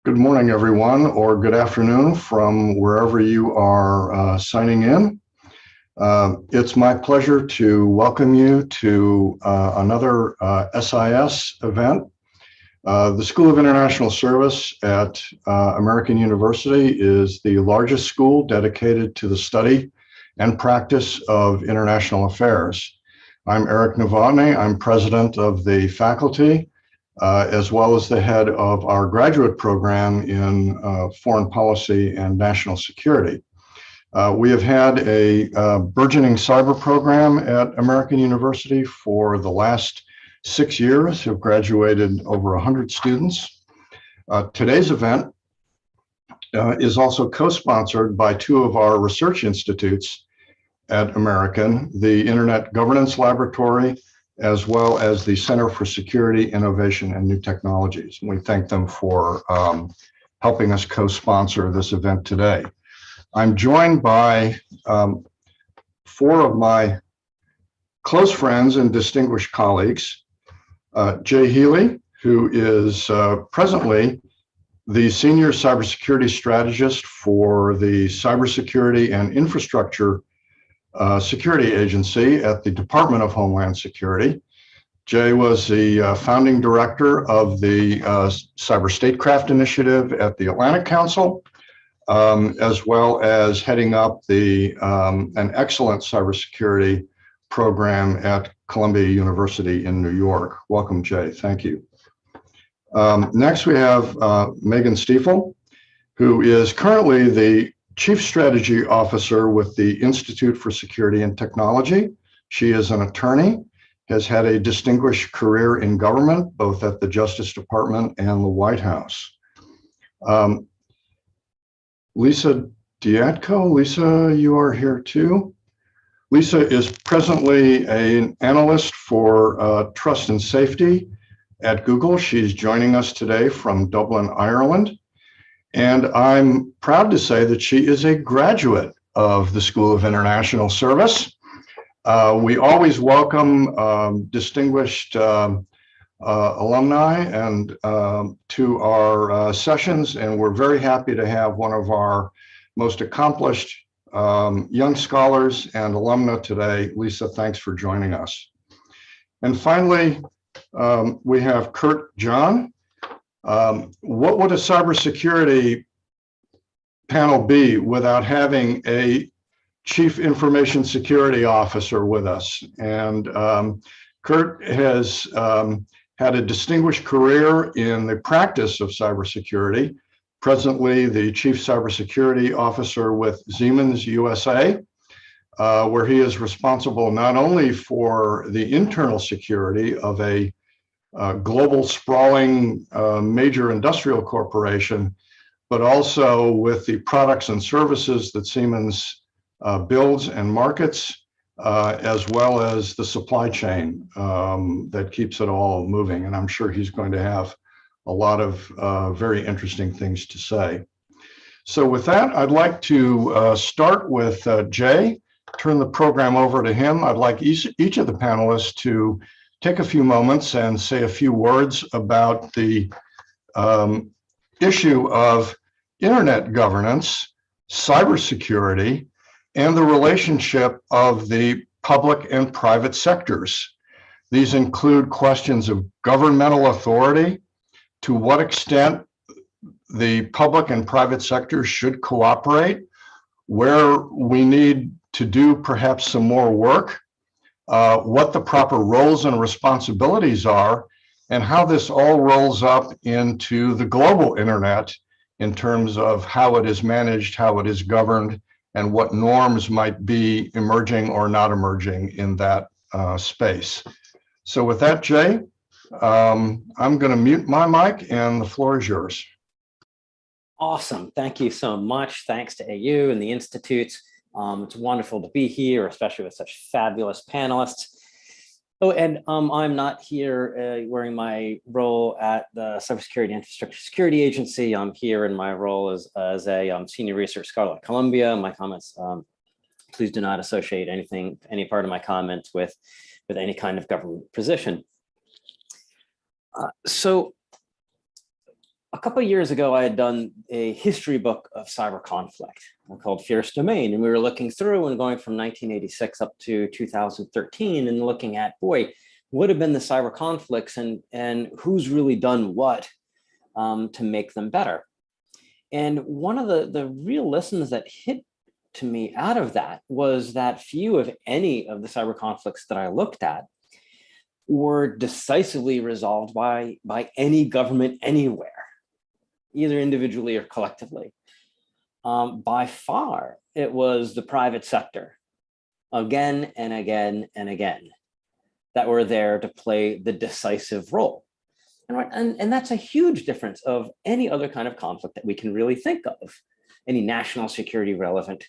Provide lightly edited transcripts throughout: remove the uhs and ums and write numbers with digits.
Good morning, everyone, or good afternoon from wherever you are signing in. It's my pleasure to welcome you to another SIS event. The School of International Service at American University is the largest school dedicated to the study and practice of international affairs. I'm Eric Novotny. I'm president of the faculty, as well as the head of our graduate program in foreign policy and national security. We have had a burgeoning cyber program at American University for the last 6 years, have graduated over 100 students. Today's event is also co-sponsored by two of our research institutes at American, the Internet Governance Laboratory, as well as the Center for Security, Innovation, and New Technologies. And we thank them for helping us co-sponsor this event today. I'm joined by four of my close friends and distinguished colleagues. Jay Healy, who is presently the Senior Cybersecurity Strategist for the Cybersecurity and Infrastructure Security Agency at the Department of Homeland Security. Jay was the founding director of the Cyber Statecraft Initiative at the Atlantic Council, as well as heading up an excellent cybersecurity program at Columbia University in New York. Welcome, Jay. Thank you. Next, we have Megan Stifel, who is currently the Chief Strategy Officer with the Institute for Security and Technology. She is an attorney, has had a distinguished career in government, both at the Justice Department and the White House. Lisa Dyatko. Lisa, you are here too. Lisa is presently an analyst for trust and safety at Google. She's joining us today from Dublin, Ireland. And I'm proud to say that she is a graduate of the School of International Service. We always welcome distinguished alumni and to our sessions, and we're very happy to have one of our most accomplished young scholars and alumna today. Lisa, thanks for joining us. And finally, we have Kurt John. What would a cybersecurity panel be without having a Chief Information Security Officer with us? And Kurt has had a distinguished career in the practice of cybersecurity, presently the Chief Cybersecurity Officer with Siemens USA, where he is responsible not only for the internal security of a global sprawling major industrial corporation, but also with the products and services that Siemens builds and markets, as well as the supply chain that keeps it all moving. And I'm sure he's going to have a lot of very interesting things to say. So with that, I'd like to start with Jay, turn the program over to him. I'd like each of the panelists to take a few moments and say a few words about the issue of internet governance, cybersecurity, and the relationship of the public and private sectors. These include questions of governmental authority, to what extent the public and private sectors should cooperate, where we need to do perhaps some more work, what the proper roles and responsibilities are, and how this all rolls up into the global internet in terms of how it is managed, how it is governed, and what norms might be emerging or not emerging in that space. So with that, Jay, I'm going to mute my mic and the floor is yours. Awesome. Thank you so much. Thanks to AU and the Institutes. It's wonderful to be here, especially with such fabulous panelists. Oh, and I'm not here wearing my role at the Cybersecurity Infrastructure Security Agency. I'm here in my role as a senior research scholar at Columbia. My comments, please do not associate any part of my comments with any kind of government position. So a couple of years ago, I had done a history book of cyber conflict called Fierce Domain. And we were looking through and going from 1986 up to 2013 and looking at, boy, what have been the cyber conflicts and who's really done what to make them better. And one of the real lessons that hit to me out of that was that few, if any, of the cyber conflicts that I looked at were decisively resolved by any government anywhere, either individually or collectively. By far, it was the private sector, again and again and again, that were there to play the decisive role. And that's a huge difference of any other kind of conflict that we can really think of, any national security relevant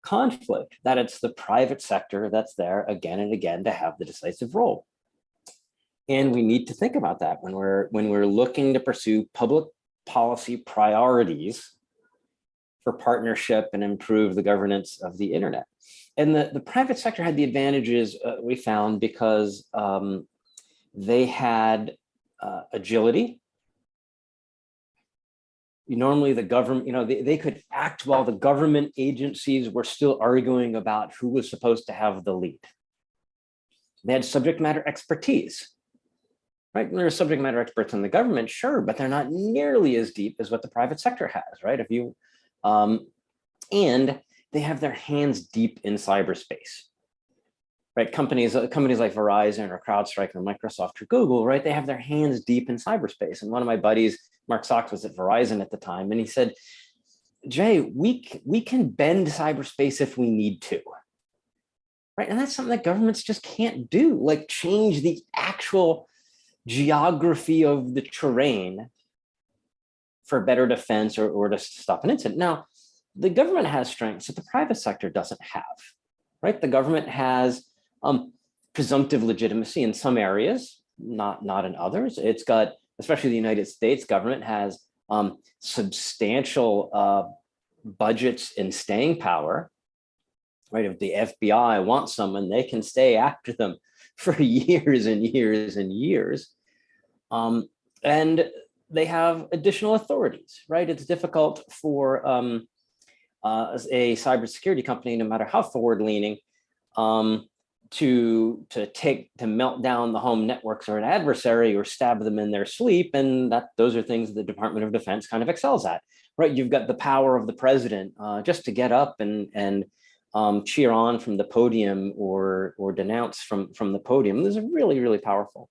conflict, that it's the private sector that's there again and again to have the decisive role. And we need to think about that when we're looking to pursue public policy priorities for partnership and improve the governance of the internet. And the private sector had the advantages we found because they had agility. Normally the government, they could act while the government agencies were still arguing about who was supposed to have the lead. They had subject matter expertise. Right, there are subject matter experts in the government, sure, but they're not nearly as deep as what the private sector has, right? And they have their hands deep in cyberspace, right? Companies like Verizon or CrowdStrike or Microsoft or Google, right? They have their hands deep in cyberspace. And one of my buddies, Mark Sox, was at Verizon at the time, and he said, "Jay, we can bend cyberspace if we need to." Right, and that's something that governments just can't do, like change the actual geography of the terrain for better defense or to stop an incident. Now, the government has strengths that the private sector doesn't have, right? The government has presumptive legitimacy in some areas, not in others. It's got, especially the United States government has substantial budgets and staying power, right? If the FBI wants someone, they can stay after them for years and years and years. And they have additional authorities, right? It's difficult for a cybersecurity company, no matter how forward-leaning, to melt down the home networks or an adversary or stab them in their sleep. And those are things the Department of Defense kind of excels at, right? You've got the power of the president just to get up and cheer on from the podium or denounce from the podium. This is really, really powerful.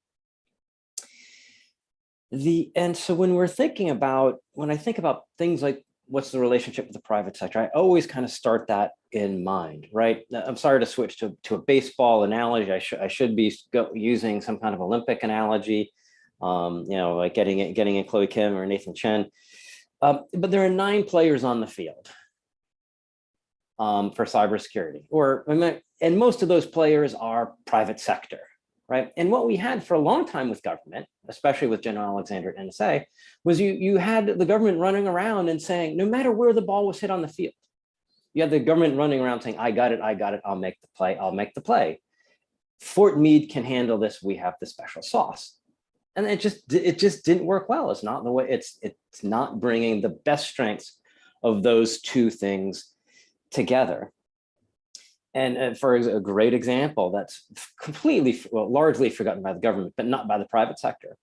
And so when I think about things like what's the relationship with the private sector, I always kind of start that in mind, right? I'm sorry to switch to a baseball analogy. I should be using some kind of Olympic analogy, like getting in Chloe Kim or Nathan Chen. But there are 9 players on the field for cybersecurity, and most of those players are private sector, right? And what we had for a long time with government, especially with General Alexander at NSA, was you had the government running around and saying, no matter where the ball was hit on the field, you had the government running around saying, I got it, I'll make the play. Fort Meade can handle this, we have the special sauce. And it just didn't work well. It's not the way, it's not bringing the best strengths of those two things together. And for a great example, that's largely forgotten by the government, but not by the private sector.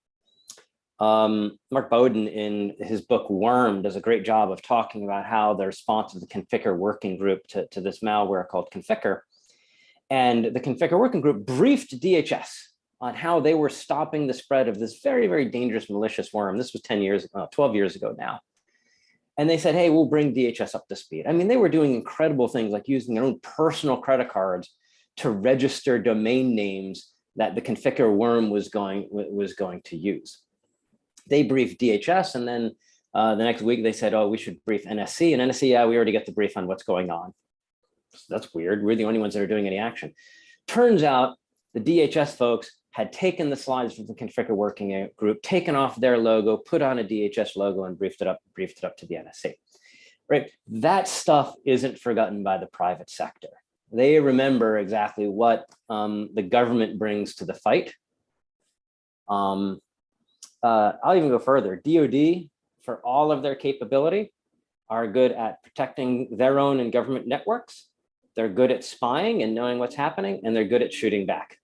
Mark Bowden, in his book Worm, does a great job of talking about how the response of the Conficker working group to this malware called Conficker. And the Conficker working group briefed DHS on how they were stopping the spread of this very, very dangerous malicious worm. This was 12 years ago now. And they said, hey, we'll bring DHS up to speed. I mean, they were doing incredible things like using their own personal credit cards to register domain names that the Conficker worm was going to use. They briefed DHS, and then the next week they said, oh, we should brief NSC. And NSC, yeah, we already get the brief on what's going on. So that's weird. We're the only ones that are doing any action. Turns out the DHS folks had taken the slides from the Conficker working group, taken off their logo, put on a DHS logo, and briefed it up to the NSC. Right? That stuff isn't forgotten by the private sector. They remember exactly what the government brings to the fight. I'll even go further. DoD, for all of their capability, are good at protecting their own and government networks. They're good at spying and knowing what's happening, and they're good at shooting back.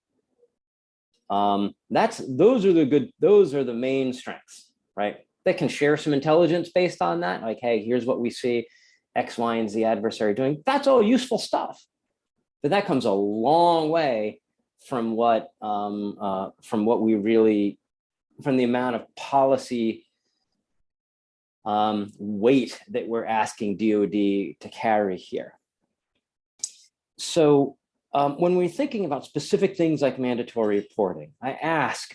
Those are the main strengths, right? They can share some intelligence based on that. Like, hey, here's what we see X, Y, and Z adversary doing. That's all useful stuff. But that comes a long way from what we really, from the amount of policy weight that we're asking DoD to carry here. So when we're thinking about specific things like mandatory reporting, I ask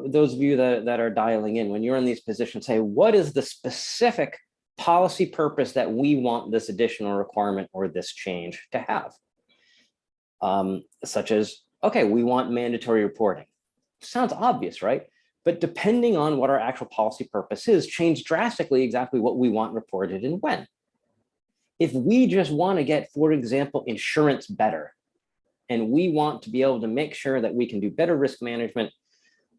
those of you that are dialing in, when you're in these positions, say, what is the specific policy purpose that we want this additional requirement or this change to have? Such as, okay, we want mandatory reporting. Sounds obvious, right? But depending on what our actual policy purpose is, change drastically exactly what we want reported and when. If we just want to get, for example, insurance better, and we want to be able to make sure that we can do better risk management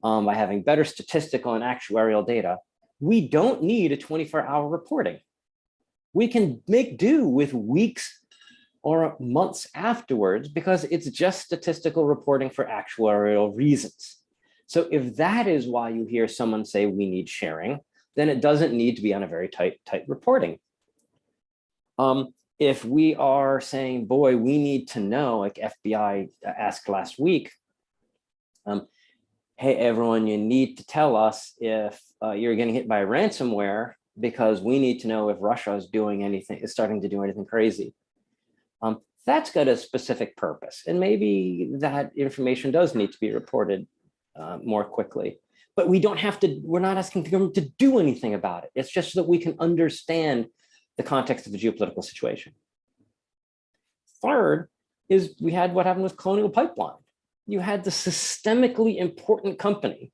by having better statistical and actuarial data, we don't need a 24-hour reporting. We can make do with weeks or months afterwards because it's just statistical reporting for actuarial reasons. So if that is why you hear someone say we need sharing, then it doesn't need to be on a very tight reporting. If we are saying, boy, we need to know, like FBI asked last week, hey, everyone, you need to tell us if you're getting hit by ransomware because we need to know if Russia is starting to do anything crazy. That's got a specific purpose. And maybe that information does need to be reported more quickly. But we don't have to, we're not asking the government to do anything about it. It's just so that we can understand the context of the geopolitical situation. Third is we had what happened with Colonial Pipeline. You had the systemically important company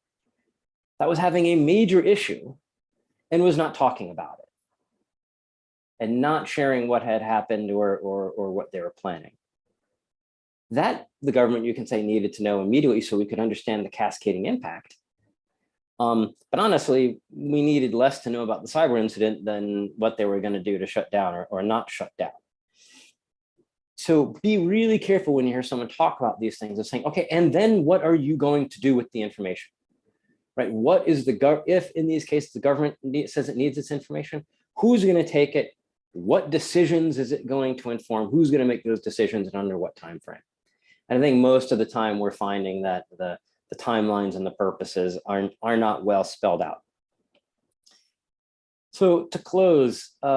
that was having a major issue and was not talking about it and not sharing what had happened or what they were planning. That the government, you can say, needed to know immediately so we could understand the cascading impact. But honestly, we needed less to know about the cyber incident than what they were going to do to shut down or not shut down. So be really careful when you hear someone talk about these things of saying, okay, and then what are you going to do with the information? Right? What is if in these cases the government says it needs this information, who's going to take it? What decisions is it going to inform? Who's going to make those decisions and under what time frame? And I think most of the time we're finding that the timelines and the purposes are not well spelled out. So to close, I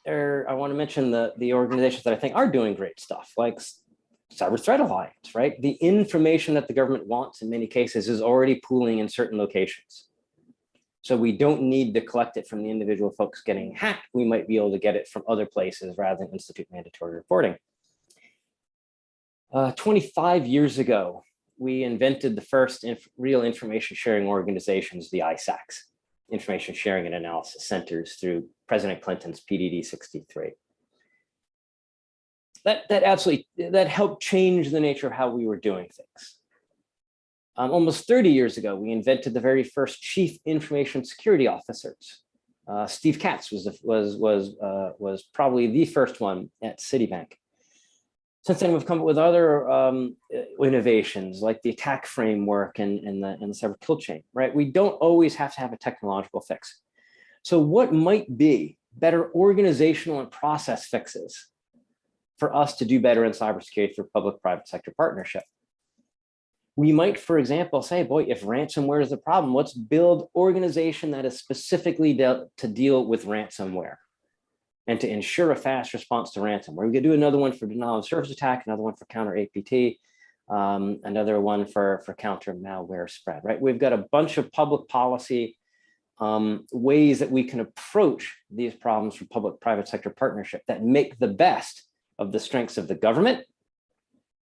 want to mention the organizations that I think are doing great stuff, like Cyber Threat Alliance, right? The information that the government wants in many cases is already pooling in certain locations. So we don't need to collect it from the individual folks getting hacked. We might be able to get it from other places rather than institute mandatory reporting. 25 years ago, we invented the first real information sharing organizations, the ISACs, Information Sharing and Analysis Centers, through President Clinton's PDD 63. That helped change the nature of how we were doing things. Almost 30 years ago, we invented the very first chief information security officers. Steve Katz was probably the first one at Citibank. Since then, we've come up with other innovations like the attack framework and the cyber kill chain, right? We don't always have to have a technological fix. So what might be better organizational and process fixes for us to do better in cybersecurity through public-private sector partnership? We might, for example, say, boy, if ransomware is the problem, let's build organization that is specifically to deal with ransomware and to ensure a fast response to ransomware. We could do another one for denial of service attack, another one for counter APT, another one for counter malware spread, right? We've got a bunch of public policy ways that we can approach these problems for public-private sector partnership that make the best of the strengths of the government,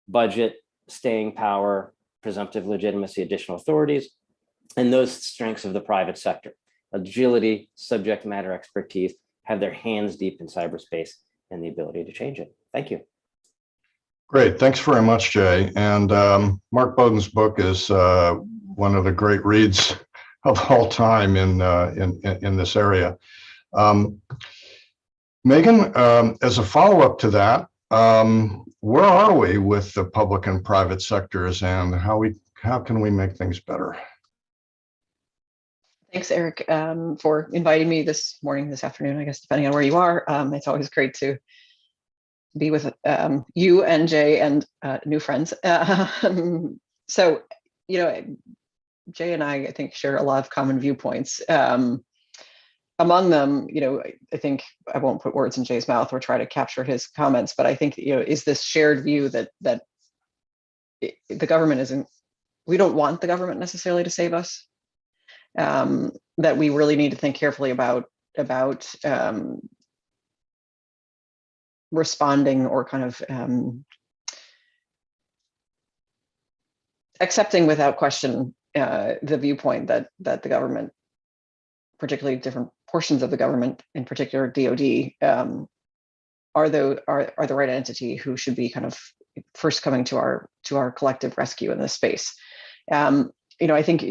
budget, staying power, presumptive legitimacy, additional authorities, and those strengths of the private sector, agility, subject matter expertise, have their hands deep in cyberspace and the ability to change it. Thank you. Great, thanks very much, Jay. And Mark Bowden's book is one of the great reads of all time in this area. Megan, as a follow-up to that, where are we with the public and private sectors, and how can we make things better? Thanks, Eric, for inviting me this morning, this afternoon, I guess, depending on where you are. It's always great to be with you and Jay and new friends. So, Jay and I think, share a lot of common viewpoints. Among them, I think I won't put words in Jay's mouth or try to capture his comments, but I think, is this shared view that the government isn't, we don't want the government necessarily to save us, that we really need to think carefully about responding or kind of accepting without question the viewpoint that the government, particularly different portions of the government, in particular DoD, are the right entity who should be kind of first coming to our collective rescue in this space. I think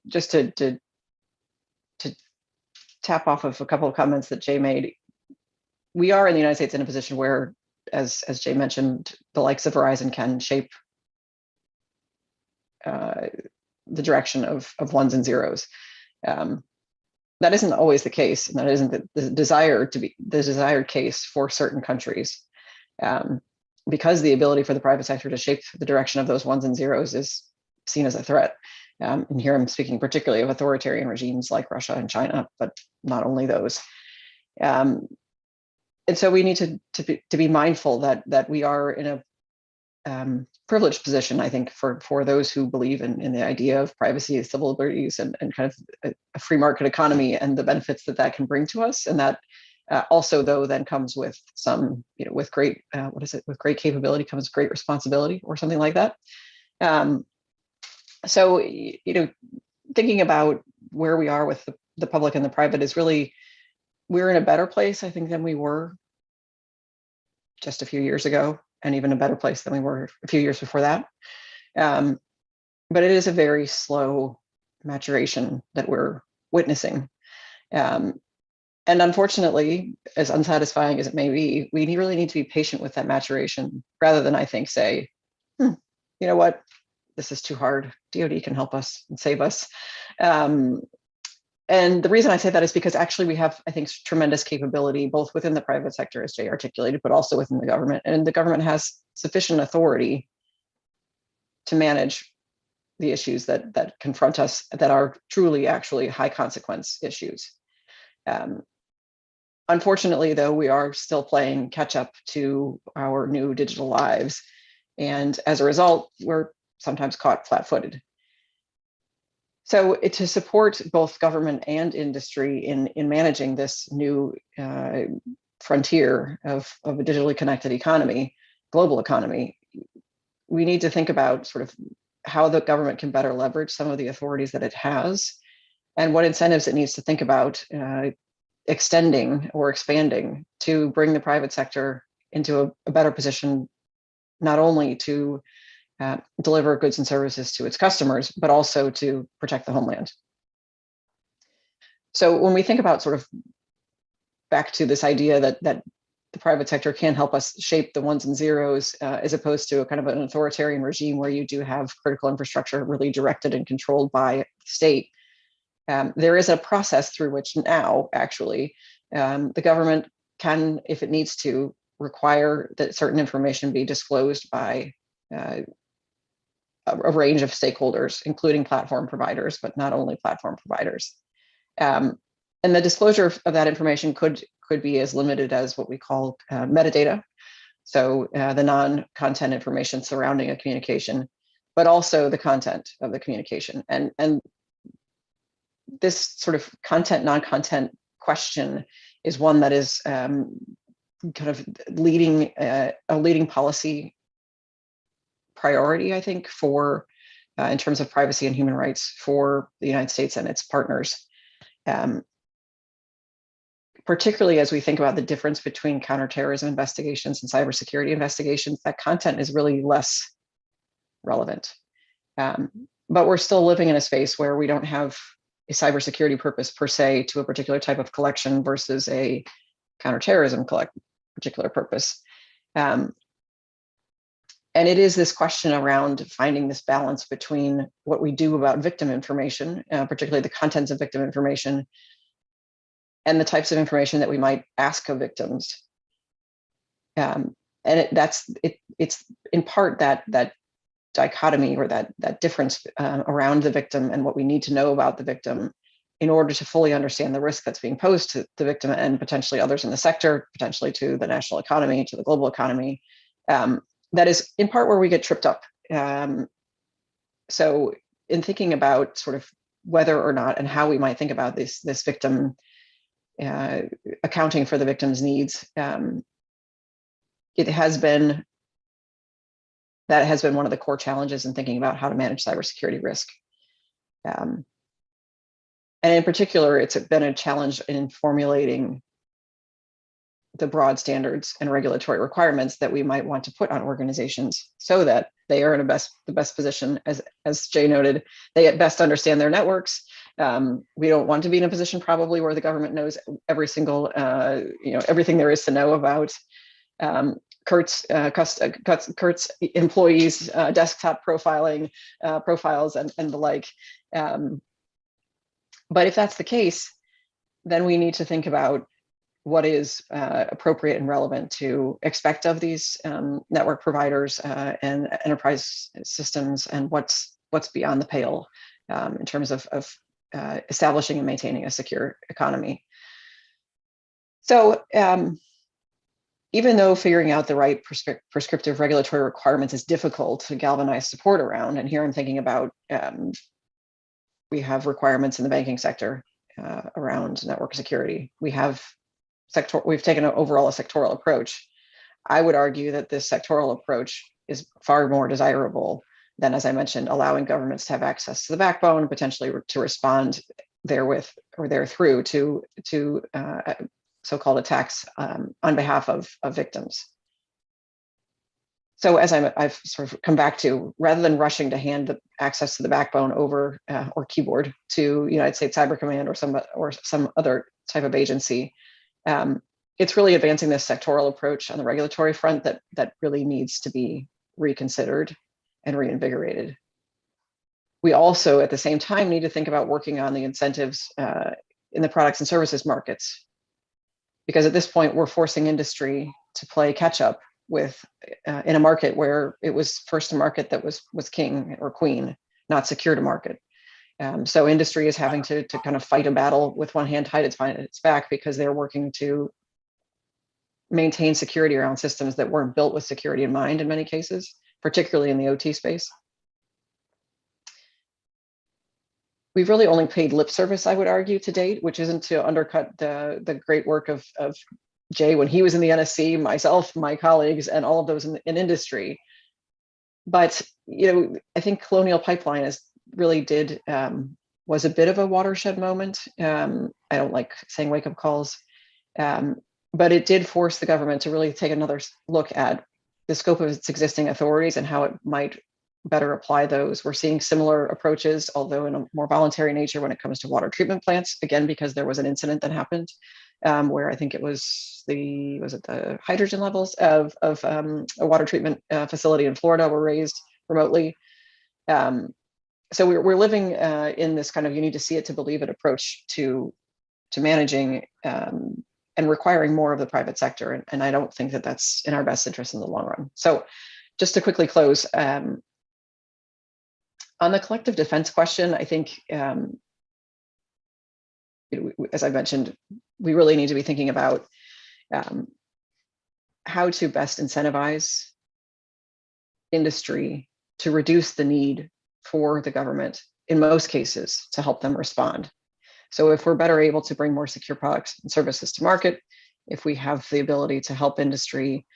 just to tap off of a couple of comments that Jay made, we are in the United States in a position where, as Jay mentioned, the likes of Verizon can shape the direction of ones and zeros. That isn't always the case, and that isn't the desired case for certain countries, because the ability for the private sector to shape the direction of those ones and zeros is seen as a threat. And here I'm speaking particularly of authoritarian regimes like Russia and China, but not only those. And so we need to be mindful that we are in a privileged position, I think, for those who believe in the idea of privacy, civil liberties, and kind of a free market economy and the benefits that can bring to us. And that also, though, then comes with some, with great, with great capability comes great responsibility, or something like that. So, thinking about where we are with the public and the private is really, we're in a better place, I think, than we were just a few years ago, and even a better place than we were a few years before that. But it is a very slow maturation that we're witnessing. And unfortunately, as unsatisfying as it may be, we really need to be patient with that maturation, rather than, I think, say, you know what, this is too hard. DoD can help us and save us. And the reason I say that is because actually we have, I think, tremendous capability, both within the private sector, as Jay articulated, but also within the government. And the government has sufficient authority to manage the issues that confront us, that are truly actually high consequence issues. Unfortunately, though, we are still playing catch up to our new digital lives. And as a result, we're sometimes caught flat-footed. So to support both government and industry in managing this new frontier of a digitally connected economy, global economy, we need to think about sort of how the government can better leverage some of the authorities that it has, and what incentives it needs to think about extending or expanding to bring the private sector into a better position, not only to deliver goods and services to its customers, but also to protect the homeland. So when we think about sort of back to this idea that the private sector can help us shape the ones and zeros, as opposed to a kind of an authoritarian regime where you do have critical infrastructure really directed and controlled by the state, there is a process through which now, actually, the government can, if it needs to, require that certain information be disclosed by a range of stakeholders, including platform providers, but not only platform providers. And the disclosure of that information could be as limited as what we call metadata, so the non-content information surrounding a communication, but also the content of the communication. And this sort of content, non-content question is one that is kind of leading a leading policy priority, I think, for in terms of privacy and human rights for the United States and its partners. Particularly as we think about the difference between counterterrorism investigations and cybersecurity investigations, that content is really less relevant. But we're still living in a space where we don't have cybersecurity purpose per se to a particular type of collection versus a counterterrorism particular purpose. And it is this question around finding this balance between what we do about victim information, particularly the contents of victim information, and the types of information that we might ask of victims. And it's in part that dichotomy or that difference around the victim and what we need to know about the victim in order to fully understand the risk that's being posed to the victim and potentially others in the sector, potentially to the national economy, to the global economy. That is in part where we get tripped up. So in thinking about sort of whether or not and how we might think about this victim, accounting for the victim's needs, that has been one of the core challenges in thinking about how to manage cybersecurity risk. And in particular, it's been a challenge in formulating the broad standards and regulatory requirements that we might want to put on organizations so that they are in the best position, as Jay noted, they at best understand their networks. We don't want to be in a position probably where the government knows every single, everything there is to know about Kurt's employees' desktop profiling profiles and the like. But if that's the case, then we need to think about what is appropriate and relevant to expect of these network providers and enterprise systems, and what's beyond the pale in terms of establishing and maintaining a secure economy. So even though figuring out the right prescriptive regulatory requirements is difficult to galvanize support around, and here I'm thinking about we have requirements in the banking sector around network security. We've taken overall a sectoral approach. I would argue that this sectoral approach is far more desirable than, as I mentioned, allowing governments to have access to the backbone, potentially to respond therewith or therethrough to so-called attacks on behalf of victims. So as I've sort of come back to, rather than rushing to hand the access to the backbone over or keyboard to United States Cyber Command or some other type of agency, it's really advancing this sectoral approach on the regulatory front that really needs to be reconsidered and reinvigorated. We also, at the same time, need to think about working on the incentives in the products and services markets, because at this point we're forcing industry to play catch up with in a market where it was first to market that was king or queen, not secure to market. So industry is having to kind of fight a battle with one hand tied behind its back, because they're working to maintain security around systems that weren't built with security in mind in many cases, particularly in the OT space. We've really only paid lip service, I would argue, to date, which isn't to undercut the great work of Jay when he was in the NSC, myself, my colleagues, and all of those in industry. But I think Colonial Pipeline was a bit of a watershed moment. I don't like saying wake-up calls, but it did force the government to really take another look at the scope of its existing authorities and how it might better apply those. We're seeing similar approaches, although in a more voluntary nature, when it comes to water treatment plants, again, because there was an incident that happened where I think it was the hydrogen levels of a water treatment facility in Florida were raised remotely. So we're living in this kind of you need to see it to believe it approach to managing and requiring more of the private sector. And I don't think that that's in our best interest in the long run. So just to quickly close, on the collective defense question, I think, as I mentioned, we really need to be thinking about how to best incentivize industry to reduce the need for the government, in most cases, to help them respond. So if we're better able to bring more secure products and services to market, if we have the ability to help industry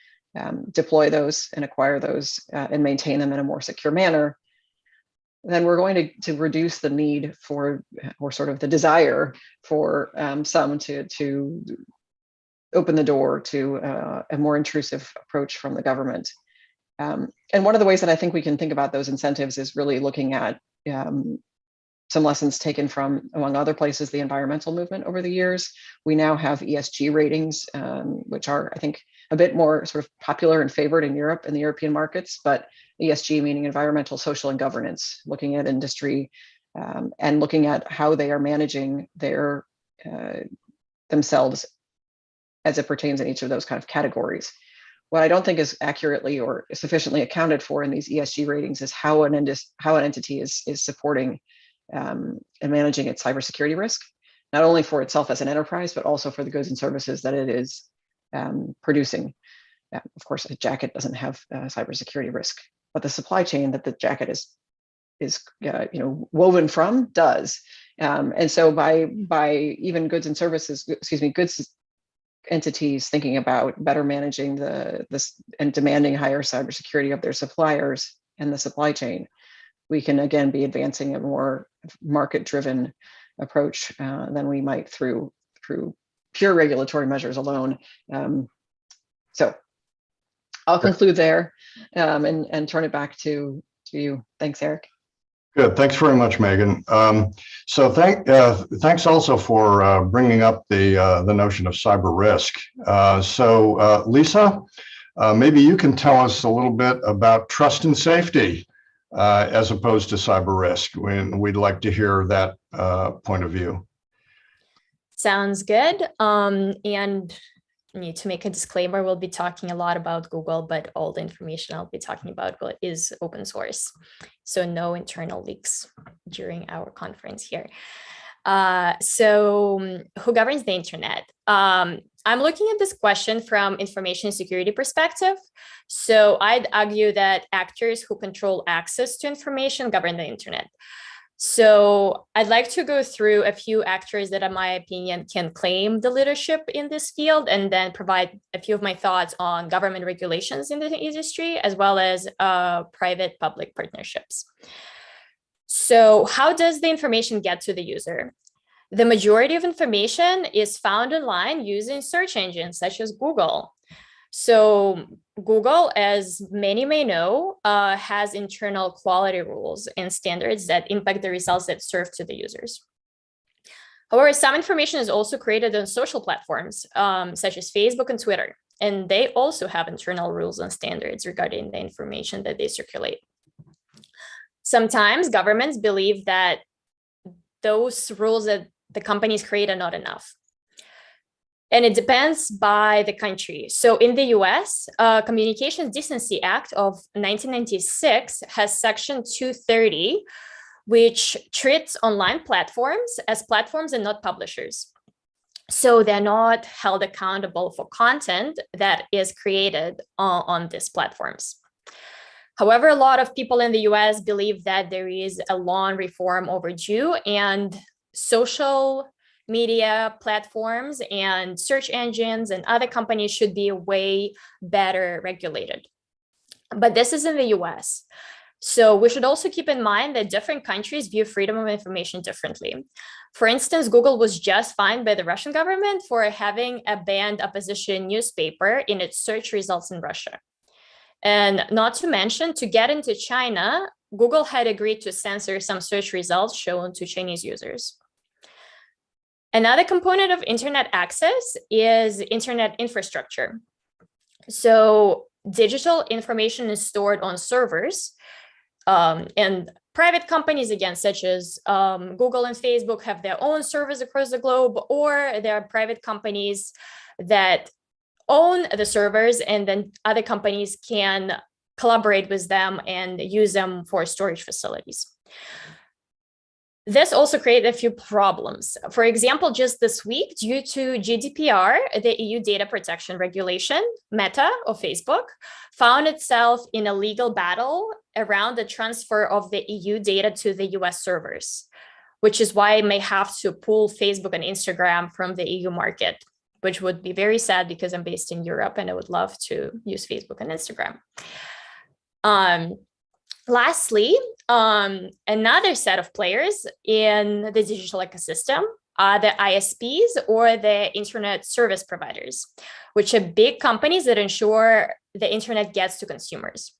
deploy those and acquire those and maintain them in a more secure manner, then we're going to reduce the need for, or sort of the desire for some to open the door to a more intrusive approach from the government. And one of the ways that I think we can think about those incentives is really looking at some lessons taken from, among other places, the environmental movement over the years. We now have ESG ratings, which are, I think, a bit more sort of popular and favored in Europe and the European markets, but ESG meaning environmental, social, and governance, looking at industry and looking at how they are managing their themselves as it pertains in each of those kind of categories. What I don't think is accurately or sufficiently accounted for in these ESG ratings is how an entity is supporting and managing its cybersecurity risk, not only for itself as an enterprise, but also for the goods and services that it is producing. Of course, a jacket doesn't have cybersecurity risk, but the supply chain that the jacket is woven from does. And so by even goods and services, goods entities thinking about better managing this and demanding higher cybersecurity of their suppliers and the supply chain, we can again be advancing a more market-driven approach than we might through pure regulatory measures alone. So I'll conclude there and turn it back to you. Thanks, Eric. Good. Thanks very much, Megan. So thanks also for bringing up the notion of cyber risk. So Lisa, maybe you can tell us a little bit about trust and safety as opposed to cyber risk. We'd like to hear that point of view. Sounds good. And I need to make a disclaimer, we'll be talking a lot about Google, but all the information I'll be talking about is open source. So no internal leaks during our conference here. So who governs the internet? I'm looking at this question from information security perspective. So I'd argue that actors who control access to information govern the internet. So I'd like to go through a few actors that, in my opinion, can claim the leadership in this field, and then provide a few of my thoughts on government regulations in the industry, as well as private-public partnerships. So how does the information get to the user? The majority of information is found online using search engines such as Google. So Google, as many may know, has internal quality rules and standards that impact the results that serve to the users. However, some information is also created on social platforms, such as Facebook and Twitter, and they also have internal rules and standards regarding the information that they circulate. Sometimes governments believe that those rules that the companies create are not enough. And it depends by the country. So in the US, Communications Decency Act of 1996 has Section 230, which treats online platforms as platforms and not publishers. So they're not held accountable for content that is created on these platforms. However, a lot of people in the US believe that there is a long reform overdue, and social media platforms and search engines and other companies should be way better regulated. But this is in the US. So we should also keep in mind that different countries view freedom of information differently. For instance, Google was just fined by the Russian government for having a banned opposition newspaper in its search results in Russia. And not to mention, to get into China, Google had agreed to censor some search results shown to Chinese users. Another component of internet access is internet infrastructure. So digital information is stored on servers, and private companies, again, such as Google and Facebook, have their own servers across the globe, or there are private companies that own the servers, and then other companies can collaborate with them and use them for storage facilities. This also created a few problems. For example, just this week, due to GDPR, the EU data protection regulation, Meta of Facebook, found itself in a legal battle around the transfer of the EU data to the US servers, which is why it may have to pull Facebook and Instagram from the EU market, which would be very sad because I'm based in Europe and I would love to use Facebook and Instagram. Lastly, another set of players in the digital ecosystem are the ISPs, or the internet service providers, which are big companies that ensure the internet gets to consumers.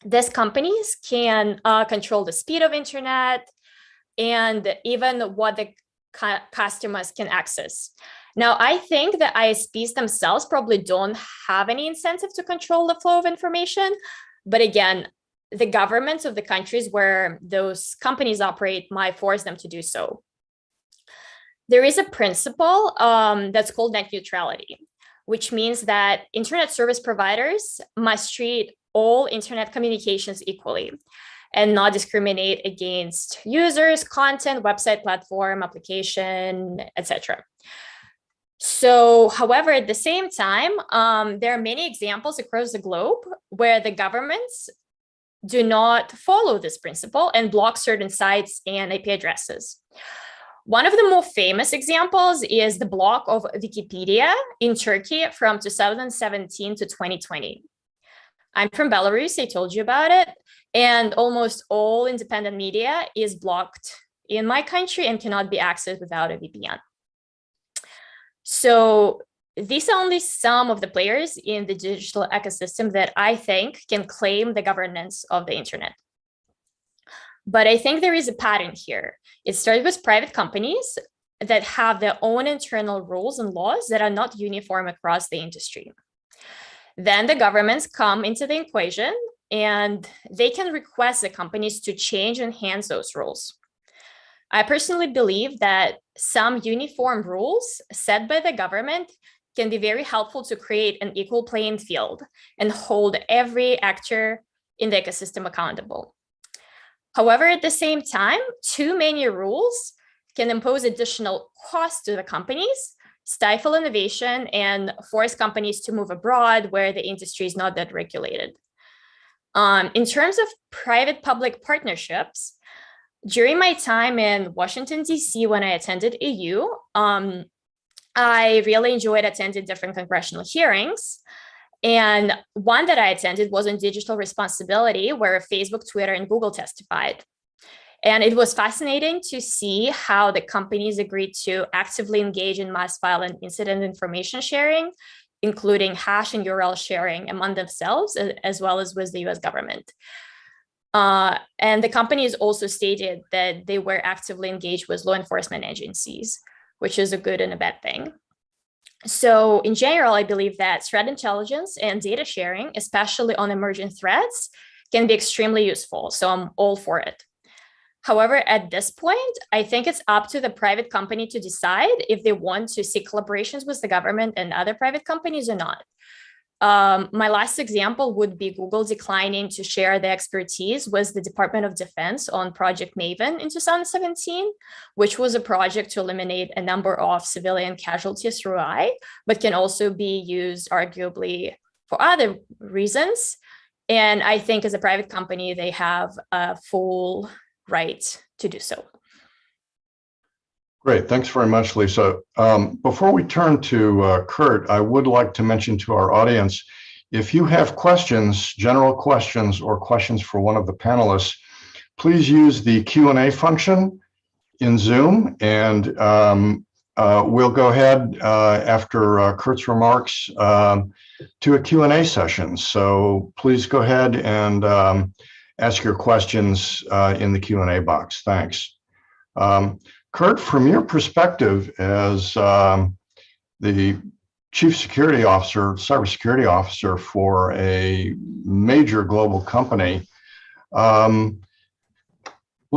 These companies can control the speed of internet and even what the customers can access. Now, I think the ISPs themselves probably don't have any incentive to control the flow of information. But again, the governments of the countries where those companies operate might force them to do so. There is a principle that's called net neutrality, which means that internet service providers must treat all internet communications equally and not discriminate against users, content, website, platform, application, etc. So, however, at the same time, there are many examples across the globe where the governments do not follow this principle and block certain sites and IP addresses. One of the more famous examples is the block of Wikipedia in Turkey from 2017 to 2020. I'm from Belarus, I told you about it, and almost all independent media is blocked in my country and cannot be accessed without a VPN. So these are only some of the players in the digital ecosystem that I think can claim the governance of the internet. But I think there is a pattern here. It started with private companies that have their own internal rules and laws that are not uniform across the industry. Then the governments come into the equation and they can request the companies to change and enhance those rules. I personally believe that some uniform rules set by the government can be very helpful to create an equal playing field and hold every actor in the ecosystem accountable. However, at the same time, too many rules can impose additional costs to the companies, stifle innovation, and force companies to move abroad where the industry is not that regulated. In terms of private-public partnerships, during my time in Washington, D.C., when I attended EU, I really enjoyed attending different congressional hearings. And one that I attended was on digital responsibility, where Facebook, Twitter, and Google testified. And it was fascinating to see how the companies agreed to actively engage in mass file and incident information sharing, including hash and URL sharing among themselves, as well as with the US government. And the companies also stated that they were actively engaged with law enforcement agencies, which is a good and a bad thing. So in general, I believe that threat intelligence and data sharing, especially on emerging threats, can be extremely useful. So I'm all for it. However, at this point, I think it's up to the private company to decide if they want to seek collaborations with the government and other private companies or not. My last example would be Google declining to share the expertise with the Department of Defense on Project Maven in 2017, which was a project to eliminate a number of civilian casualties through AI, but can also be used arguably for other reasons. And I think as a private company, they have a full right to do so. Great, thanks very much, Lisa. Before we turn to Kurt, I would like to mention to our audience, if you have questions, general questions, or questions for one of the panelists, please use the Q&A function in Zoom, and we'll go ahead after Kurt's remarks to a Q&A session. So please go ahead and ask your questions in the Q&A box. Thanks. Kurt, from your perspective as the Chief Security Officer, Cybersecurity Officer for a major global company, let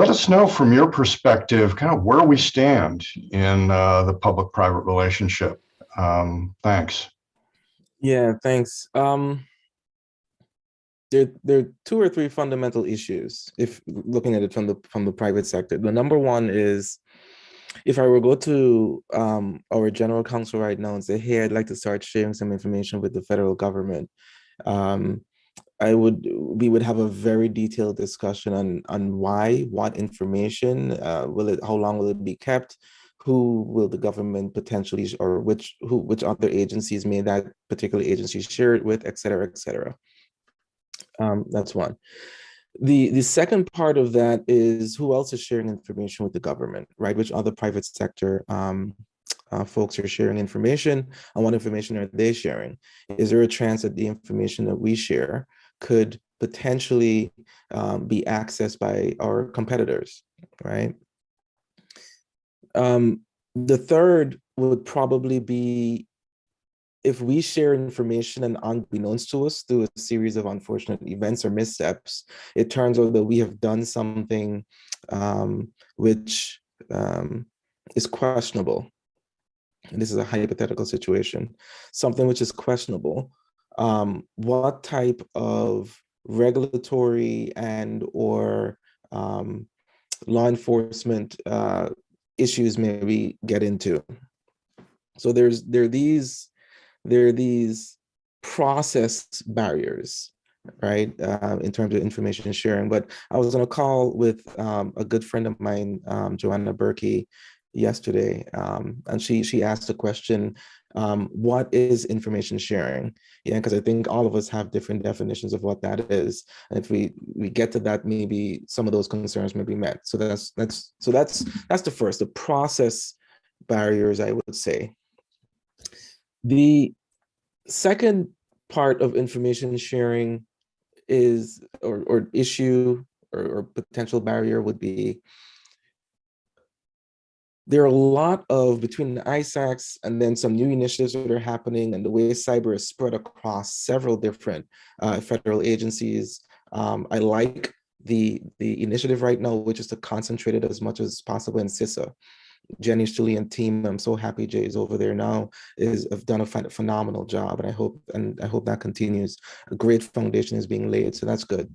us know from your perspective kind of where we stand in the public-private relationship. Thanks. Yeah, thanks. There are two or three fundamental issues if looking at it from the private sector. The number one is, if I were to go to our general counsel right now and say, hey, I'd like to start sharing some information with the federal government, we would have a very detailed discussion on why, what information, how long will it be kept, who will the government potentially, or which other agencies may that particular agency share it with, et cetera, et cetera. That's one. The second part of that is who else is sharing information with the government, right? Which other private sector folks are sharing information, and what information are they sharing? Is there a chance that the information that we share could potentially be accessed by our competitors, right? The third would probably be if we share information and unbeknownst to us through a series of unfortunate events or missteps, it turns out that we have done something which is questionable. And this is a hypothetical situation, something which is questionable. What type of regulatory and or law enforcement issues may we get into? So there are these process barriers, right, in terms of information sharing. But I was on a call with a good friend of mine, Joanna Berkey, yesterday, and she asked the question, what is information sharing? Yeah, because I think all of us have different definitions of what that is. And if we get to that, maybe some of those concerns may be met. So that's the first, the process barriers, I would say. The second part of information sharing is, or issue or potential barrier would be, there are a lot of, between the ISACs and then some new initiatives that are happening and the way cyber is spread across several different federal agencies. I like the initiative right now, which is to concentrate it as much as possible in CISA. Jenny Stilly and team, I'm so happy Jay is over there now, have done a phenomenal job, and I hope that continues. A great foundation is being laid, so that's good.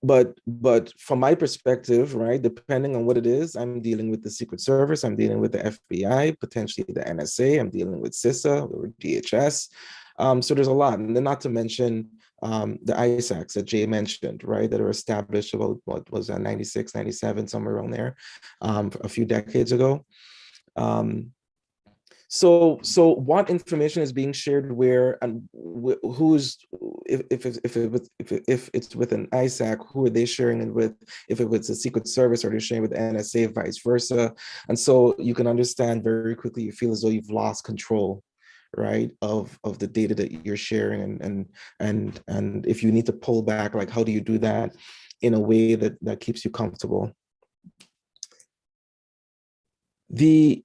But from my perspective, right, depending on what it is, I'm dealing with the Secret Service, I'm dealing with the FBI, potentially the NSA, I'm dealing with CISA or DHS. So there's a lot, and then not to mention the ISACs that Jay mentioned, right, that are established about, what was that, 96, 97, somewhere around there, a few decades ago. So what information is being shared where, and who's, if it's with an ISAC, who are they sharing it with? If it was a Secret Service, are they sharing with the NSA, vice versa? And so you can understand very quickly, you feel as though you've lost control, right, of the data that you're sharing, and if you need to pull back, like, how do you do that in a way that keeps you comfortable? The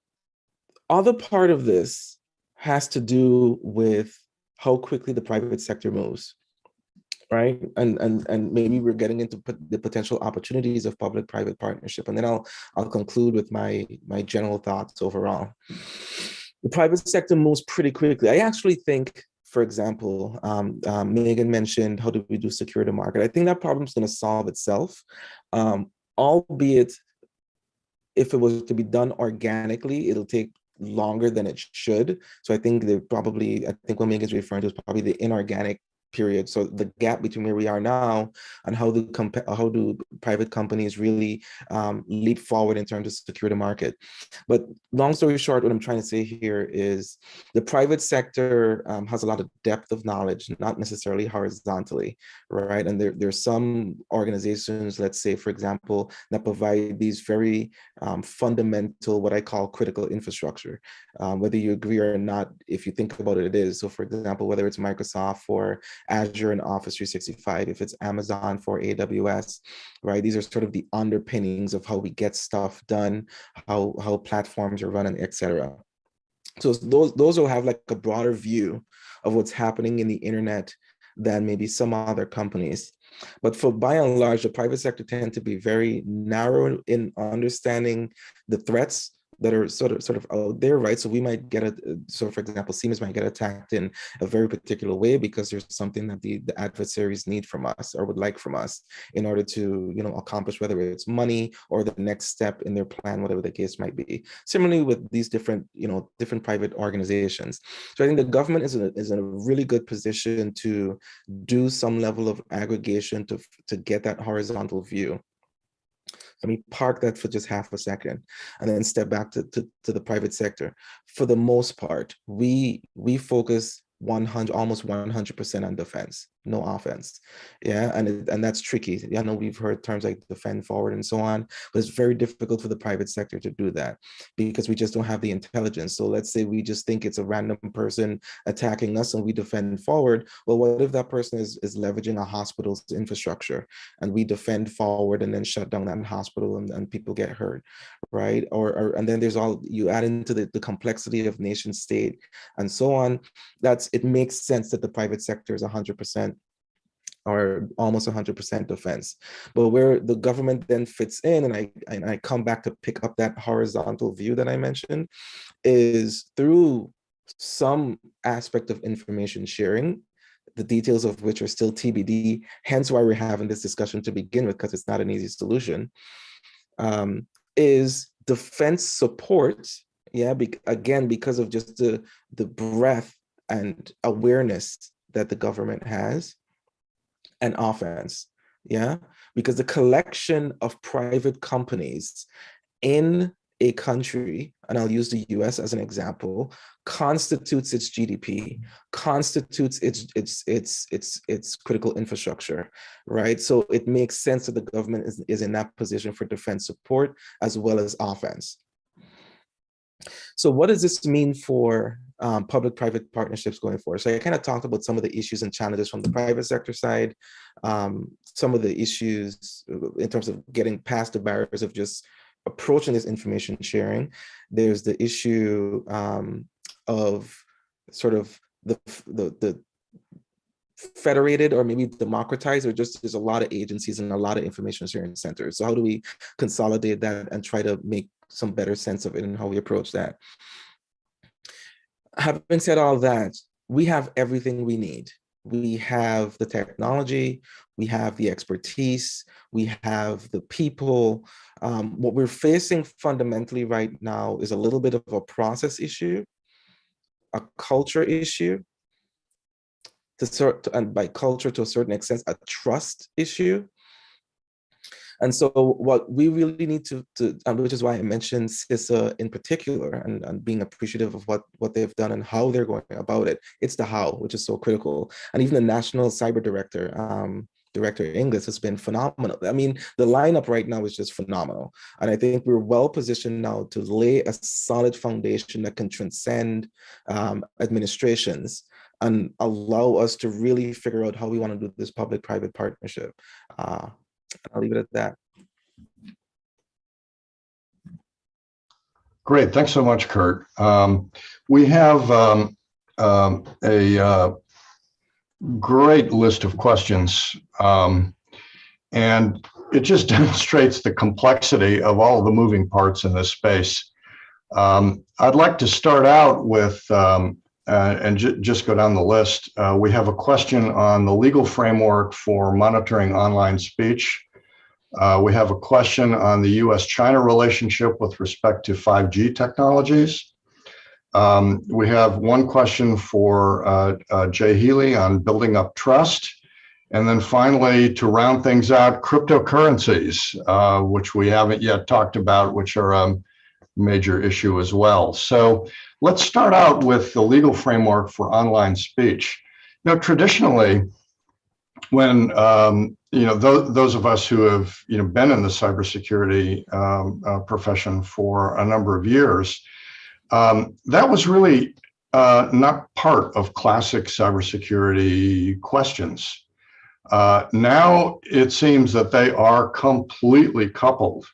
other part of this has to do with how quickly the private sector moves, right? And maybe we're getting into the potential opportunities of public-private partnership, and then I'll conclude with my general thoughts overall. The private sector moves pretty quickly. I actually think, for example, Megan mentioned, how do we do secure the market? I think that problem's going to solve itself, albeit if it was to be done organically, it'll take longer than it should. So I think what Megan's referring to is probably the inorganic period. So the gap between where we are now and how do private companies really leap forward in terms of secure the market. But long story short, what I'm trying to say here is the private sector has a lot of depth of knowledge, not necessarily horizontally, right? And there's some organizations, let's say, for example, that provide these very fundamental, what I call critical infrastructure. Whether you agree or not, if you think about it, it is. So for example, whether it's Microsoft for Azure and Office 365, if it's Amazon for AWS, right? These are sort of the underpinnings of how we get stuff done, how platforms are running, etc. So those will have like a broader view of what's happening in the internet than maybe some other companies. But by and large, the private sector tend to be very narrow in understanding the threats that are sort of out there, right? So we might get so for example, Siemens might get attacked in a very particular way because there's something that the adversaries need from us or would like from us in order to, accomplish, whether it's money or the next step in their plan, whatever the case might be. Similarly with these different private organizations. So I think the government is in a really good position to do some level of aggregation to get that horizontal view. Let me park that for just half a second and then step back to the private sector. For the most part, we focus almost 100% on defense. no offense. Yeah, and that's tricky. I know we've heard terms like defend forward and so on, but it's very difficult for the private sector to do that because we just don't have the intelligence. So let's say we just think it's a random person attacking us and we defend forward. Well, what if that person is leveraging a hospital's infrastructure and we defend forward and then shut down that hospital and people get hurt, right? And then there's all, you add into the complexity of nation state and so on. It makes sense that the private sector is 100% or almost 100% defense. But where the government then fits in, and I come back to pick up that horizontal view that I mentioned, is through some aspect of information sharing, the details of which are still TBD, hence why we're having this discussion to begin with, because it's not an easy solution, is defense support, again, because of just the breadth and awareness that the government has, and offense, because the collection of private companies in a country, and I'll use the US as an example, constitutes its GDP, constitutes its critical infrastructure, right? So it makes sense that the government is in that position for defense support as well as offense. So what does this mean for public-private partnerships going forward? So I kind of talked about some of the issues and challenges from the private sector side, some of the issues in terms of getting past the barriers of just approaching this information sharing. There's the issue of sort of the federated or maybe democratized, or just there's a lot of agencies and a lot of information sharing centers. So how do we consolidate that and try to make some better sense of it and how we approach that? Having said all that, we have everything we need. We have the technology, we have the expertise, we have the people. What we're facing fundamentally right now is a little bit of a process issue, a culture issue, and by culture to a certain extent, a trust issue. And so what we really need to which is why I mentioned CISA in particular, and being appreciative of what they've done and how they're going about it. It's the how, which is so critical. And even the National Cyber Director, Director Inglis, has been phenomenal. I mean, the lineup right now is just phenomenal. And I think we're well positioned now to lay a solid foundation that can transcend administrations and allow us to really figure out how we want to do this public-private partnership. I'll leave it at that. Great, thanks so much, Kurt. We have a great list of questions, and it just demonstrates the complexity of all the moving parts in this space. I'd like to start out with, and just go down the list. We have a question on the legal framework for monitoring online speech. We have a question on the US-China relationship with respect to 5G technologies. We have one question for Jay Healy on building up trust. And then finally, to round things out, cryptocurrencies, which we haven't yet talked about, which are a major issue as well. So let's start out with the legal framework for online speech. Traditionally, when those of us who have been in the cybersecurity profession for a number of years, that was really not part of classic cybersecurity questions. Now it seems that they are completely coupled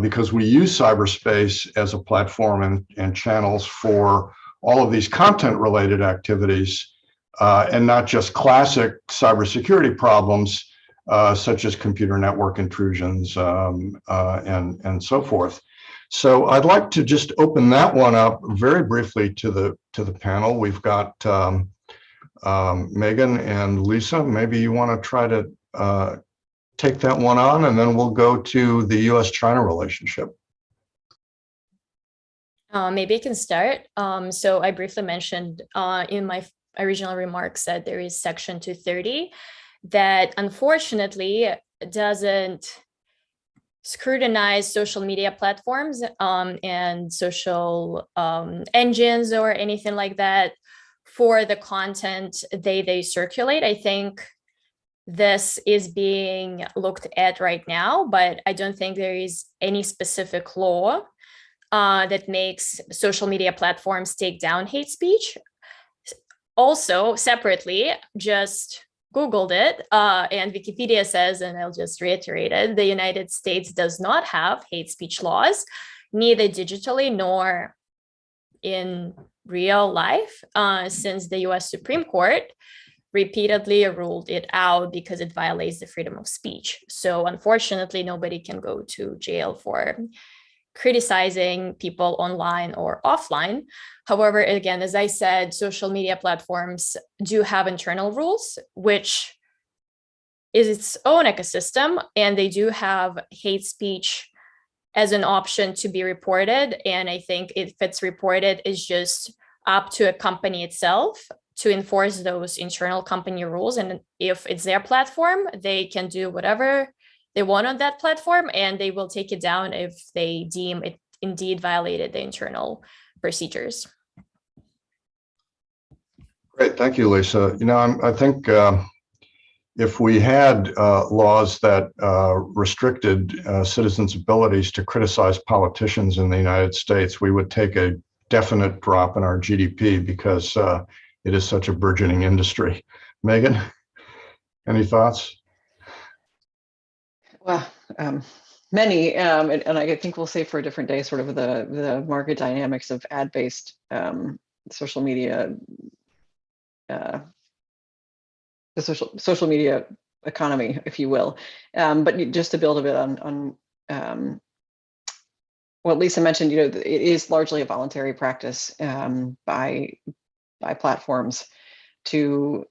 because we use cyberspace as a platform and channels for all of these content-related activities. And not just classic cybersecurity problems, such as computer network intrusions and so forth. So I'd like to just open that one up very briefly to the panel. We've got Megan and Lisa. Maybe you want to try to take that one on, and then we'll go to the US-China relationship. Maybe I can start. So I briefly mentioned in my original remarks that there is Section 230 that unfortunately doesn't scrutinize social media platforms and social engines or anything like that for the content they circulate. I think this is being looked at right now, but I don't think there is any specific law that makes social media platforms take down hate speech. Also, separately, just Googled it, and Wikipedia says, and I'll just reiterate it, the United States does not have hate speech laws, neither digitally nor in real life, since the US Supreme Court repeatedly ruled it out because it violates the freedom of speech. So unfortunately, nobody can go to jail for criticizing people online or offline. However, again, as I said, social media platforms do have internal rules, which is its own ecosystem, and they do have hate speech as an option to be reported. And I think if it's reported, it's just up to a company itself to enforce those internal company rules. And if it's their platform, they can do whatever they want on that platform, and they will take it down if they deem it indeed violated the internal procedures. Great, thank you, Lisa. I think if we had laws that restricted citizens' abilities to criticize politicians in the United States, we would take a definite drop in our GDP because it is such a burgeoning industry. Megan, any thoughts? Well, many, and I think we'll say for a different day, sort of the market dynamics of ad-based social media, the social media economy, if you will. But just to build a bit on what Lisa mentioned, it is largely a voluntary practice by platforms to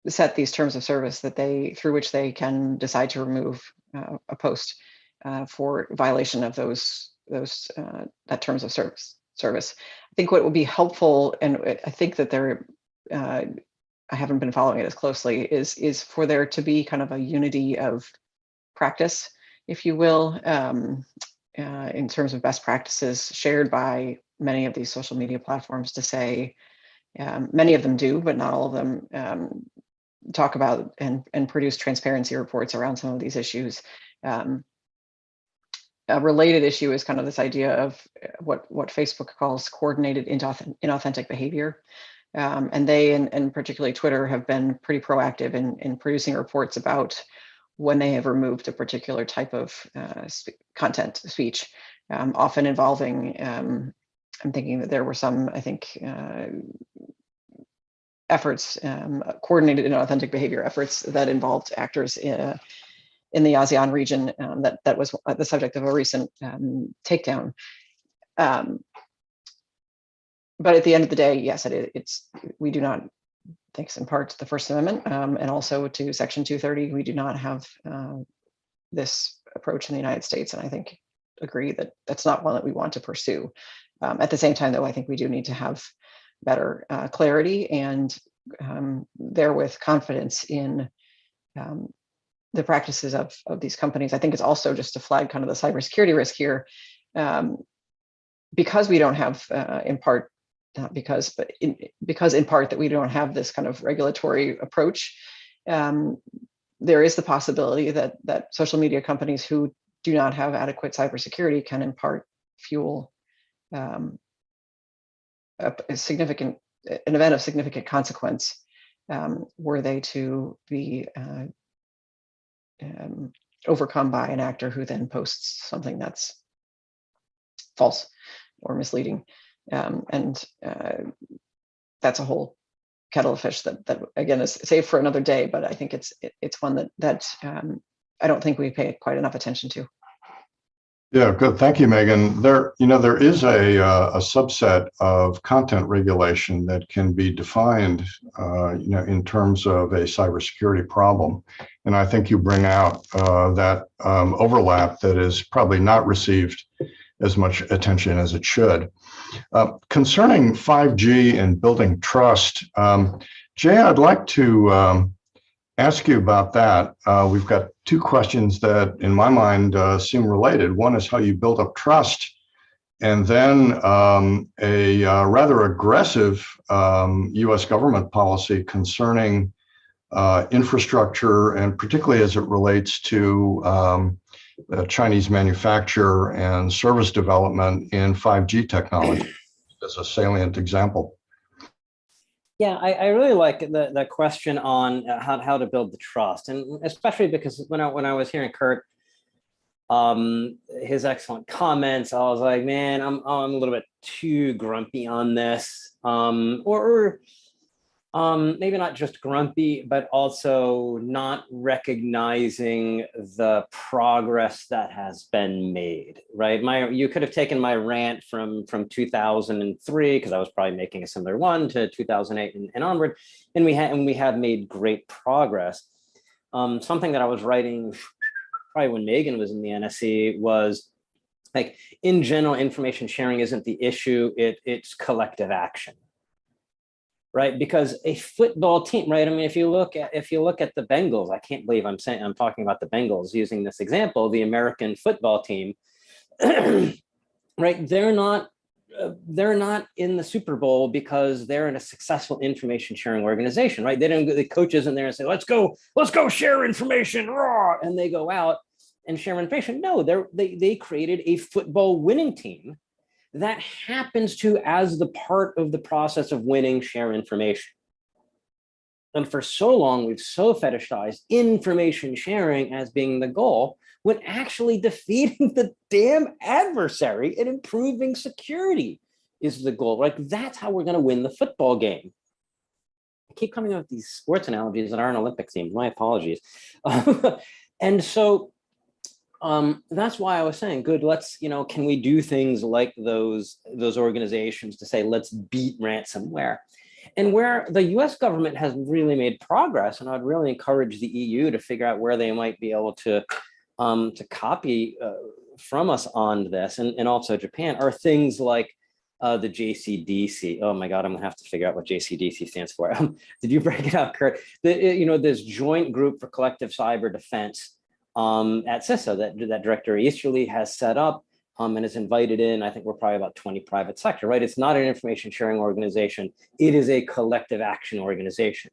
set these terms of service through which they can decide to remove a post for violation of that terms of service. I think what would be helpful, and I think that I haven't been following it as closely, is for there to be kind of a unity of practice, if you will, in terms of best practices shared by many of these social media platforms to say, many of them do, but not all of them talk about and produce transparency reports around some of these issues. A related issue is kind of this idea of what Facebook calls coordinated inauthentic behavior. And they, and particularly Twitter, have been pretty proactive in producing reports about when they have removed a particular type of content speech, often involving, I'm thinking that there were some, I think, efforts, coordinated inauthentic behavior efforts that involved actors in the ASEAN region that was the subject of a recent takedown. But at the end of the day, yes, we do not, thanks in part to the First Amendment and also to Section 230, we do not have this approach in the United States. And I think agree that that's not one that we want to pursue. At the same time, though, I think we do need to have better clarity and therewith confidence in the practices of these companies. I think it's also just to flag kind of the cybersecurity risk here, because we don't have, in part, because in part that we don't have this kind of regulatory approach. There is the possibility that social media companies who do not have adequate cybersecurity can in part fuel an event of significant consequence were they to be overcome by an actor who then posts something that's false or misleading. And that's a whole kettle of fish that again is saved for another day, but I think it's one that I don't think we pay quite enough attention to. Yeah, good. Thank you, Megan. There is a subset of content regulation that can be defined, in terms of a cybersecurity problem, and I think you bring out that overlap that is probably not received as much attention as it should. Concerning 5G and building trust, Jay, I'd like to ask you about that. We've got two questions that, in my mind, seem related. One is how you build up trust and then a rather aggressive US government policy concerning infrastructure, and particularly as it relates to Chinese manufacture and service development in 5G technology as a salient example. Yeah, I really like the question on how to build the trust, and especially because when I was hearing Kurt, his excellent comments, I was like, man, I'm a little bit too grumpy on this, or maybe not just grumpy, but also not recognizing the progress that has been made, right? You could have taken my rant from 2003, because I was probably making a similar one, to 2008 and onward, and we have made great progress. Something that I was writing probably when Megan was in the NSC was like, in general, information sharing isn't the issue, it's collective action. Right, because a football team, right? I mean, if you look at the Bengals, I can't believe I'm talking about the Bengals using this example, the American football team, right? They're not in the Super Bowl because they're in a successful information sharing organization, right? They don't. The coach isn't there and say, let's go share information, raw, and they go out and share information. No, they created a football winning team that happens to, as the part of the process of winning, share information. And for so long, we've so fetishized information sharing as being the goal, when actually defeating the damn adversary and improving security is the goal. Like, that's how we're going to win the football game. I keep coming up with these sports analogies that aren't Olympic themed. My apologies. And so that's why I was saying, good, let's, can we do things like those organizations to say, let's beat ransomware? And where the US government has really made progress, and I'd really encourage the EU to figure out where they might be able to copy from us on this, and also Japan, are things like the JCDC. Oh my God, I'm gonna have to figure out what JCDC stands for. Did you break it out, Kurt? This joint group for collective cyber defense at CISA that Director Easterly has set up and is invited in. I think we're probably about 20 private sector, right? It's not an information sharing organization. It is a collective action organization.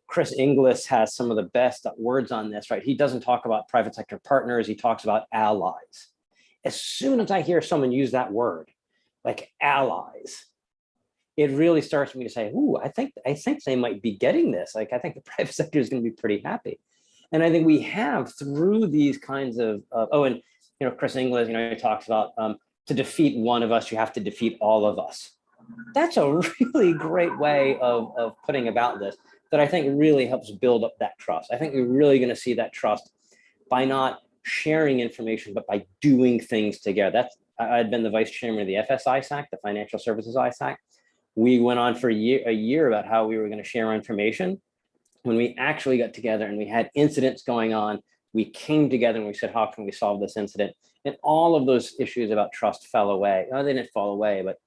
Chris Inglis has some of the best words on this, right? He doesn't talk about private sector partners. He talks about allies. As soon as I hear someone use that word, like allies, it really starts me to say, ooh, I think they might be getting this. Like, I think the private sector is going to be pretty happy. And I think we have, through these kinds of, Chris Inglis, he talks about to defeat one of us, you have to defeat all of us. That's a really great way of putting about this, that I think really helps build up that trust. I think we're really going to see that trust by not sharing information, but by doing things together. I had been the vice chairman of the FS-ISAC, the Financial Services ISAC. We went on for a year about how we were going to share information. When we actually got together and we had incidents going on, we came together and we said, how can we solve this incident? And all of those issues about trust fell away. No, they didn't fall away, but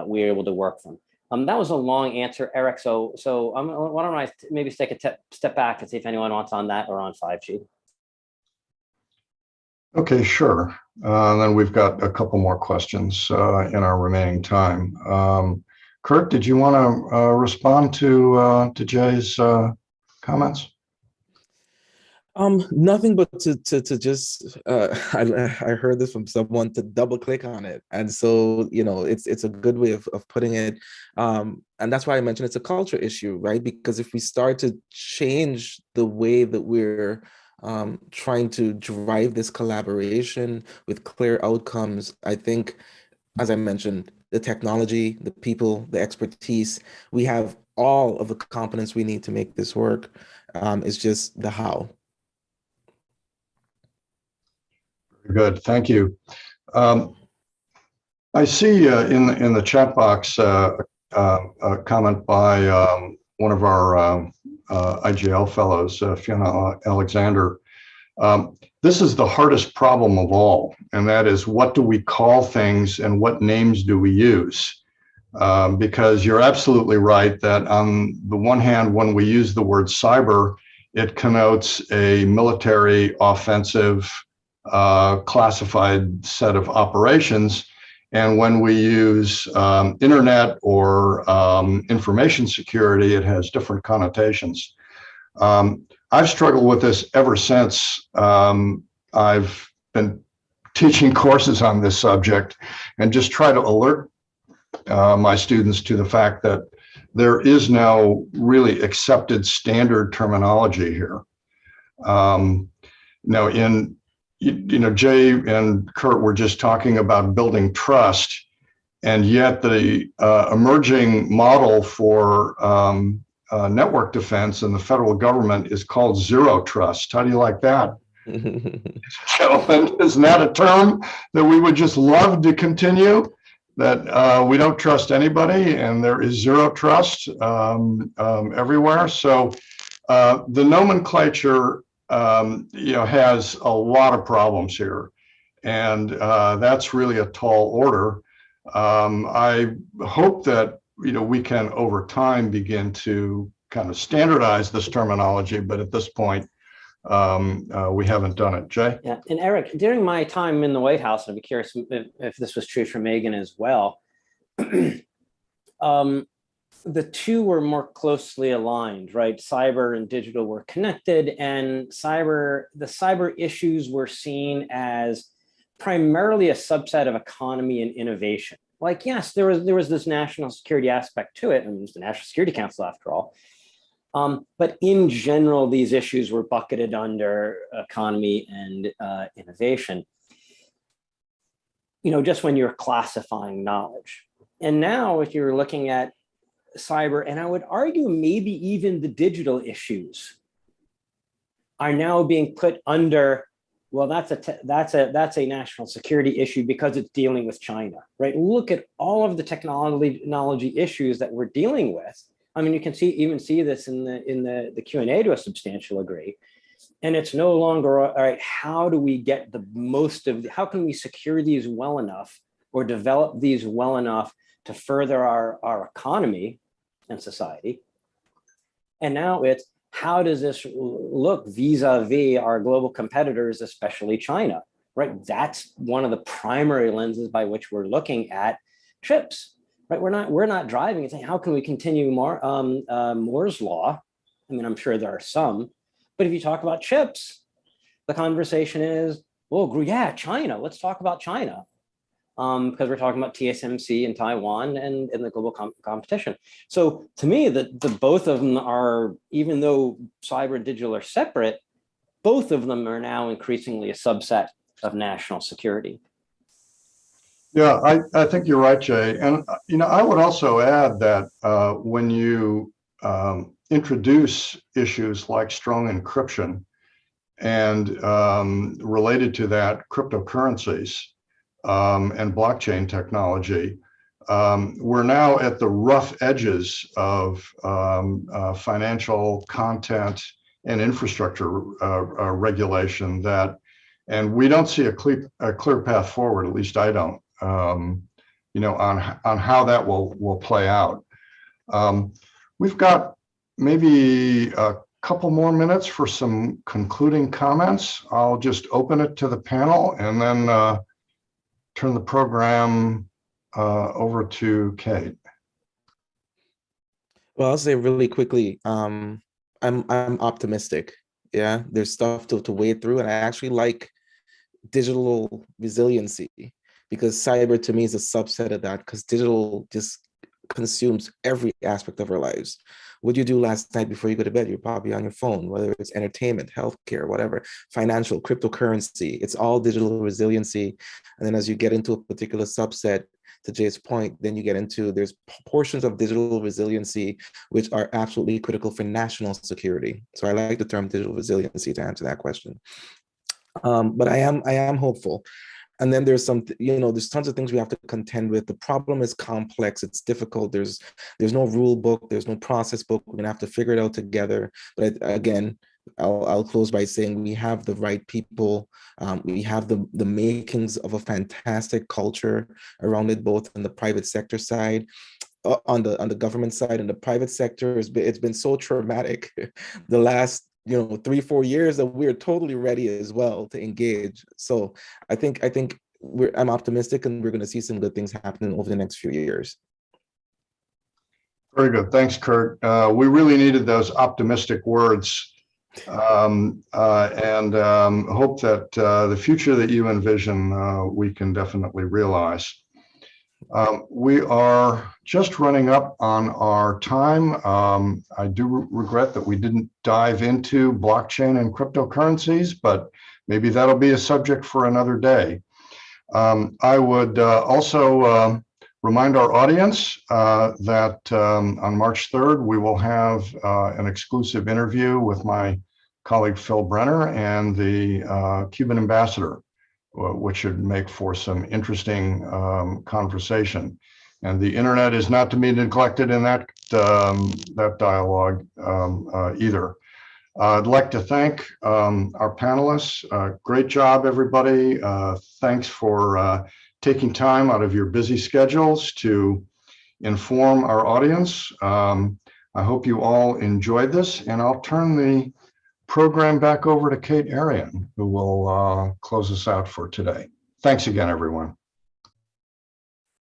we were able to work them. That was a long answer, Eric. So why don't I maybe take a step back and see if anyone wants on that or on 5G. Okay, sure. Then we've got a couple more questions in our remaining time. Kurt, did you want to respond to Jay's comments? Nothing but to just I heard this from someone, to double click on it, and so it's a good way of putting it, and that's why I mentioned it's a culture issue, right? Because if we start to change the way that we're trying to drive this collaboration with clear outcomes, I think, as I mentioned, the technology, the people, the expertise, we have all of the competence we need to make this work. It's just the how. Very good, thank you. I see in the chat box a comment by one of our IGL fellows, Fiona Alexander. This is the hardest problem of all, and that is, what do we call things and what names do we use? Because you're absolutely right that on the one hand, when we use the word cyber, it connotes a military offensive classified set of operations. And when we use internet or information security, it has different connotations. I've struggled with this ever since I've been teaching courses on this subject, and just try to alert my students to the fact that there is now really accepted standard terminology here. Now, Jay and Kurt were just talking about building trust, and yet the emerging model for network defense in the federal government is called zero trust. How do you like that? Gentlemen, isn't that a term that we would just love to continue? That we don't trust anybody, and there is zero trust everywhere. So the nomenclature, has a lot of problems here, and that's really a tall order. I hope that we can over time begin to kind of standardize this terminology, but at this point, we haven't done it. Jay? Yeah, and Eric, during my time in the White House, I'd be curious if this was true for Megan as well. The two were more closely aligned, right? Cyber and digital were connected, and the cyber issues were seen as primarily a subset of economy and innovation. Like, yes, there was this national security aspect to it, and it was the National Security Council after all. But in general, these issues were bucketed under economy and innovation, just when you're classifying knowledge. And now if you're looking at cyber, and I would argue maybe even the digital issues are now being put under, well, that's a national security issue because it's dealing with China, right? Look at all of the technology issues that we're dealing with. I mean, you can even see this in the Q&A to a substantial degree. And it's no longer, all right, how do we get the most of, how can we secure these well enough or develop these well enough to further our economy and society? And now it's, how does this look vis-a-vis our global competitors, especially China, right? That's one of the primary lenses by which we're looking at chips, right? We're not driving and saying, how can we continue Moore's law? I mean, I'm sure there are some, but if you talk about chips, the conversation is, well, yeah, China, let's talk about China. Because we're talking about TSMC in Taiwan and in the global competition. So to me, the both of them are, even though cyber and digital are separate, both of them are now increasingly a subset of national security. Yeah, I think you're right, Jay. And I would also add that when you introduce issues like strong encryption and related to that, cryptocurrencies, and blockchain technology, we're now at the rough edges of financial content and infrastructure regulation and we don't see a clear path forward, at least I don't, on how that will play out. We've got maybe a couple more minutes for some concluding comments. I'll just open it to the panel and then turn the program over to Kate. Well, I'll say really quickly, I'm optimistic. Yeah, there's stuff to wade through, and I actually like digital resiliency because cyber to me is a subset of that, because digital just consumes every aspect of our lives. What do you do last night before you go to bed? You're probably on your phone, whether it's entertainment, healthcare, whatever, financial, cryptocurrency, it's all digital resiliency. And then as you get into a particular subset, to Jay's point, then you get into, there's portions of digital resiliency which are absolutely critical for national security. So I like the term digital resiliency to answer that question. But I am hopeful. And then there's there's tons of things we have to contend with. The problem is complex, it's difficult. There's no rule book, there's no process book. We're gonna have to figure it out together. But again, I'll close by saying we have the right people. We have the makings of a fantastic culture around it, both in the private sector side, on the government side, and the private sector. It's been so traumatic the last 3-4 years that we're totally ready as well to engage. So I think I'm optimistic, and we're going to see some good things happening over the next few years. Very good. Thanks, Kurt. We really needed those optimistic words, and hope that the future that you envision, we can definitely realize. We are just running up on our time. I do regret that we didn't dive into blockchain and cryptocurrencies, but maybe that'll be a subject for another day. I would also remind our audience that on March 3rd, we will have an exclusive interview with my colleague Phil Brenner and the Cuban ambassador, which should make for some interesting conversation. And the internet is not to be neglected in that dialogue either. I'd like to thank our panelists. Great job, everybody. Thanks for taking time out of your busy schedules to inform our audience. I hope you all enjoyed this, and I'll turn the program back over to Kate Arian, who will close us out for today. Thanks again, everyone.